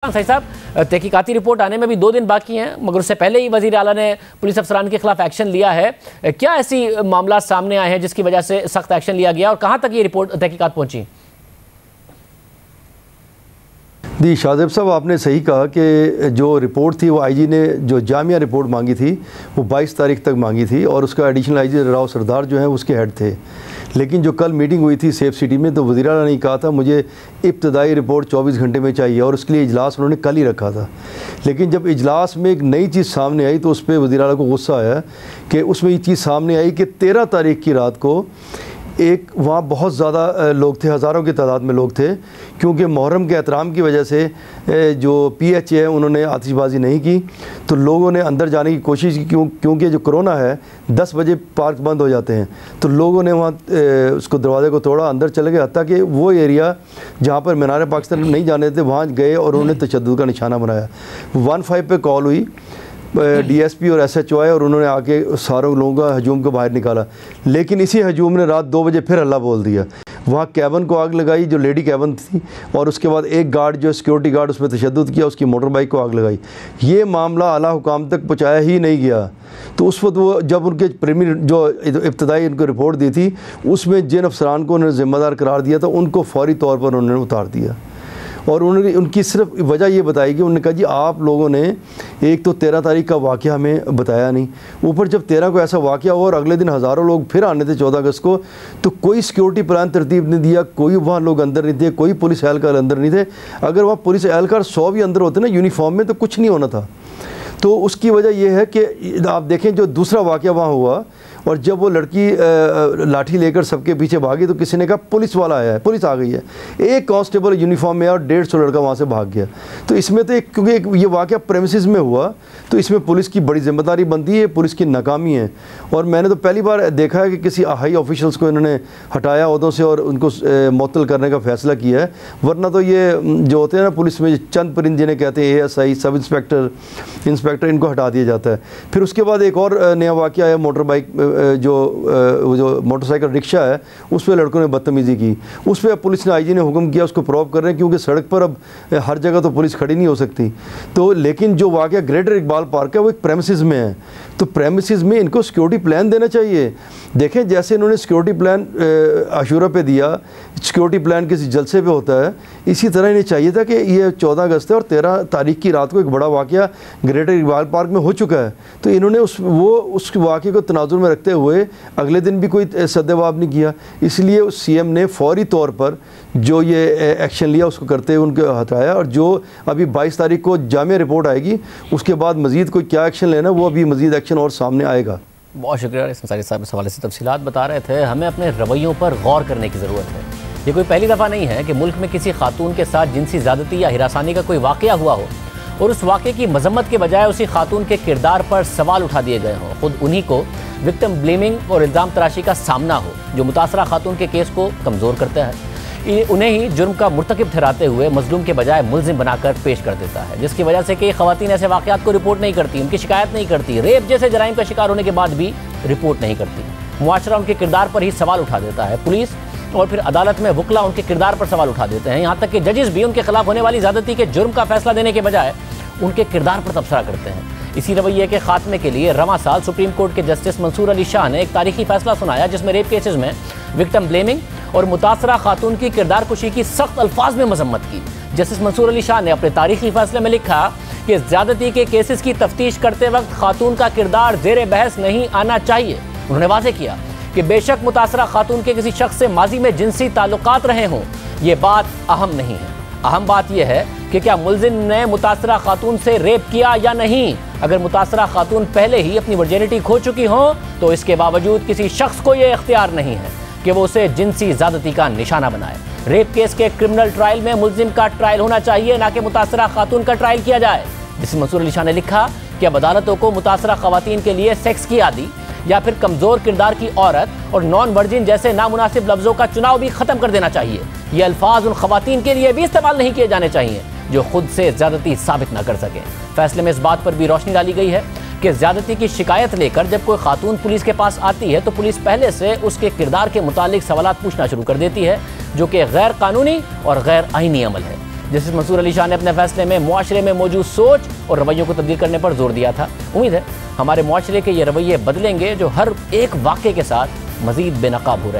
सही साहब, तहकीकाती रिपोर्ट आने में भी 2 दिन बाकी हैं, मगर उससे पहले ही वज़ीर आला ने पुलिस अफसरान के खिलाफ एक्शन लिया है। क्या ऐसी मामला सामने आए हैं जिसकी वजह से सख्त एक्शन लिया गया और कहां तक ये रिपोर्ट तहकीकात पहुंची? जी शाहजेब साहब, आपने सही कहा कि जो रिपोर्ट थी वो आईजी ने जो जामिया रिपोर्ट मांगी थी वो 22 तारीख तक मांगी थी और उसका एडिशनल आईजी राव सरदार जो है उसके हेड थे। लेकिन जो कल मीटिंग हुई थी सेफ सिटी में तो वज़ीर आला ने कहा था मुझे इब्तदाई रिपोर्ट 24 घंटे में चाहिए और उसके लिए इजलास उन्होंने कल ही रखा था। लेकिन जब इजलास में एक नई चीज़ सामने आई तो उस पर वज़ीर आला को गुस्सा आया कि उसमें ये चीज़ सामने आई कि 13 तारीख की रात को एक वहाँ बहुत ज़्यादा लोग थे, हज़ारों की तादाद में लोग थे, क्योंकि मुहर्रम के एहतराम की वजह से जो PH है उन्होंने आतिशबाज़ी नहीं की तो लोगों ने अंदर जाने की कोशिश की। क्योंकि जो कोरोना है 10 बजे पार्क बंद हो जाते हैं तो लोगों ने वहाँ उसको दरवाज़े को तोड़ा, अंदर चले गए, हत्ता कि वो एरिया जहाँ पर मीनार पाकिस्तान नहीं जाने थे वहाँ गए और उन्होंने तशद्दुद का निशाना बनाया। 15 पे कॉल हुई, DSP और SHO आए और उन्होंने आके सारों लोगों का हजूम को बाहर निकाला। लेकिन इसी हजूम ने रात 2 बजे फिर हल्ला बोल दिया, वहाँ कैबन को आग लगाई जो लेडी कैबन थी और उसके बाद एक गार्ड जो सिक्योरिटी गार्ड उसमें तशद्दुद किया, उसकी मोटर बाइक को आग लगाई। ये मामला आला हुकाम तक पहुँचाया ही नहीं गया। तो उस वक्त वो जब उनके प्रीमियर जो इब्तदाई उनको रिपोर्ट दी थी उसमें जिन अफसरान को उन्होंने ज़िम्मेदार करार दिया था उनको फौरी तौर पर उन्होंने उतार दिया और उन्होंने उनकी सिर्फ वजह ये बताई कि उन्होंने कहा जी आप लोगों ने एक तो 13 तारीख का वाक़या हमें बताया नहीं, ऊपर जब 13 को ऐसा वाक़या हुआ और अगले दिन हज़ारों लोग फिर आने थे 14 अगस्त को, तो कोई सिक्योरिटी प्लान तरतीब नहीं दिया, कोई वहाँ लोग अंदर नहीं थे, कोई पुलिस एहलकार अंदर नहीं थे। अगर वहाँ पुलिस एहलकार 100 भी अंदर होते ना यूनिफॉर्म में तो कुछ नहीं होना था। तो उसकी वजह यह है कि आप देखें जो दूसरा वाक़या वहाँ हुआ और जब वो लड़की लाठी लेकर सबके पीछे भागी तो किसी ने कहा पुलिस वाला आया है, पुलिस आ गई है। एक कांस्टेबल यूनिफॉर्म में और 150 लड़का वहाँ से भाग गया। तो इसमें तो क्योंकि ये वाक़या प्रेमिसेस में हुआ तो इसमें पुलिस की बड़ी जिम्मेदारी बनती है, पुलिस की नाकामी है। और मैंने तो पहली बार देखा है कि किसी हाई ऑफिशल्स को इन्होंने हटाया ओहदों से और उनको मुअत्तल करने का फ़ैसला किया है। वरना तो ये जो होते हैं ना पुलिस में चंद परिंद जिन्हें कहते हैं ASI, सब इंस्पेक्टर, इनको हटा दिया जाता है। फिर उसके बाद एक और नया वाक़या है, मोटर बाइक जो मोटरसाइकिल रिक्शा है उस पर लड़कों ने बदतमीज़ी की, उस पर पुलिस ने IG ने हुक्म किया उसको प्रोब कर रहे हैं क्योंकि सड़क पर अब हर जगह तो पुलिस खड़ी नहीं हो सकती। तो लेकिन जो वाक़या ग्रेटर इकबाल पार्क है वो एक प्रेमिसेस में है, तो प्रेमिसेस में इनको सिक्योरिटी प्लान देना चाहिए। देखें जैसे इन्होंने सिक्योरिटी प्लान आशूरा पे दिया, सिक्योरिटी प्लान किसी जलसे पे होता है, इसी तरह इन्हें चाहिए था कि ये 14 अगस्त है और 13 तारीख की रात को एक बड़ा वाक़या ग्रेटर इकबाल पार्क में हो चुका है। तो इन्होंने उस वाक़े को तनाजुर में रखते हुए अगले दिन भी कोई सद्जवाब नहीं किया। इसलिए CM ने फौरी तौर पर जो ये एक्शन लिया उसको करते हुए उनको हटाया और जो अभी 22 तारीख को जामिया रिपोर्ट आएगी उसके बाद मज़ीद कोई क्या एक्शन लेना वो अभी मज़ीद एक्शन और सामने आएगा। बहुत शुक्रिया अंसारी साहब, इस हवाले से तफसीलात बता रहे थे। हमें अपने रवैयों पर गौर करने की ज़रूरत है। ये कोई पहली दफ़ा नहीं है कि मुल्क में किसी खातून के साथ जिनसी ज़्यादती या हिरासानी का कोई वाक़या हुआ हो और उस वाक़े की मजम्मत के बजाय उसी खातून के किरदार पर सवाल उठा दिए गए हों। खुद उन्हीं को विक्टिम ब्लेमिंग और इल्ज़ाम तराशी का सामना हो जो मुतासरा खातून के केस को कमज़ोर करता है, उन्हें ही जुर्म का मुर्तकिब ठहराते हुए मजलूम के बजाय मुल्जिम बनाकर पेश कर देता है, जिसकी वजह से कई ख़वातीन ऐसे वाक़यात को रिपोर्ट नहीं करती, उनकी शिकायत नहीं करती, रेप जैसे जराइम का शिकार होने के बाद भी रिपोर्ट नहीं करती। मुआशरा उनके किरदार पर ही सवाल उठा देता है, पुलिस और फिर अदालत में वकला उनके किरदार पर सवाल उठा देते हैं। यहाँ तक कि जजेस भी उनके खिलाफ होने वाली ज़्यादती के जुर्म का फैसला देने के बजाय उनके किरदार पर तबसरा करते हैं। इसी रवैये के खात्मे के लिए रवां साल सुप्रीम कोर्ट के जस्टिस मंसूर अली शाह ने एक तारीखी फैसला सुनाया जिसमें रेप केसेस में विक्टिम ब्लेमिंग और मुतासरा खातून की किरदार कुशी की सख्त अल्फाज में मजम्मत की। जस्टिस मंसूर अली शाह ने अपने तारीखी फैसले में लिखा कि ज्यादती के केसेस की तफ्तीश करते वक्त खातून का किरदार ज़ेरे बहस नहीं आना चाहिए। उन्होंने वाज़ेह किया कि बेशक मुतासरा खातून के किसी शख्स से माजी में जिनसी ताल्लुकात रहे हों, ये बात अहम नहीं है। अहम बात यह है कि क्या मुल्जिम ने मुतासरा खातून से रेप किया या नहीं। अगर मुतासरा खातून पहले ही अपनी वर्जिनिटी खो चुकी हो तो इसके बावजूद किसी शख्स को यह इख्तियार नहीं है कि वो उसे जिनसी ज़्यादती का निशाना बनाए। रेप केस के क्रिमिनल ट्रायल में मुल्जिम का ट्रायल होना चाहिए, ना कि मुतासरा खातून का ट्रायल किया जाए। जिसमें मंसूर अली शाह ने लिखा कि अब अदालतों को मुतासरा खवातीन के लिए सेक्स की आदी या फिर कमज़ोर किरदार की औरत और नॉन वर्जिन जैसे नामुनासिब लफ्ज़ों का चुनाव भी ख़त्म कर देना चाहिए। ये अल्फाज उन खवातीन के लिए भी इस्तेमाल नहीं किए जाने चाहिए जो खुद से ज़्यादती साबित न कर सकें। फैसले में इस बात पर भी रोशनी डाली गई है कि ज़्यादती की शिकायत लेकर जब कोई खातून पुलिस के पास आती है तो पुलिस पहले से उसके किरदार के मुतालिक सवालात पूछना शुरू कर देती है, जो कि गैर कानूनी और गैर आईनी अमल है। जस्टिस मंसूर अली शाह ने अपने फैसले में मुआशरे में मौजूद सोच और रवैयों को तब्दील करने पर जोर दिया था। उम्मीद है हमारे मुआशरे के ये रवैये बदलेंगे जो हर एक वाक़े के साथ मज़ीद बेनकाब हो रहे हैं।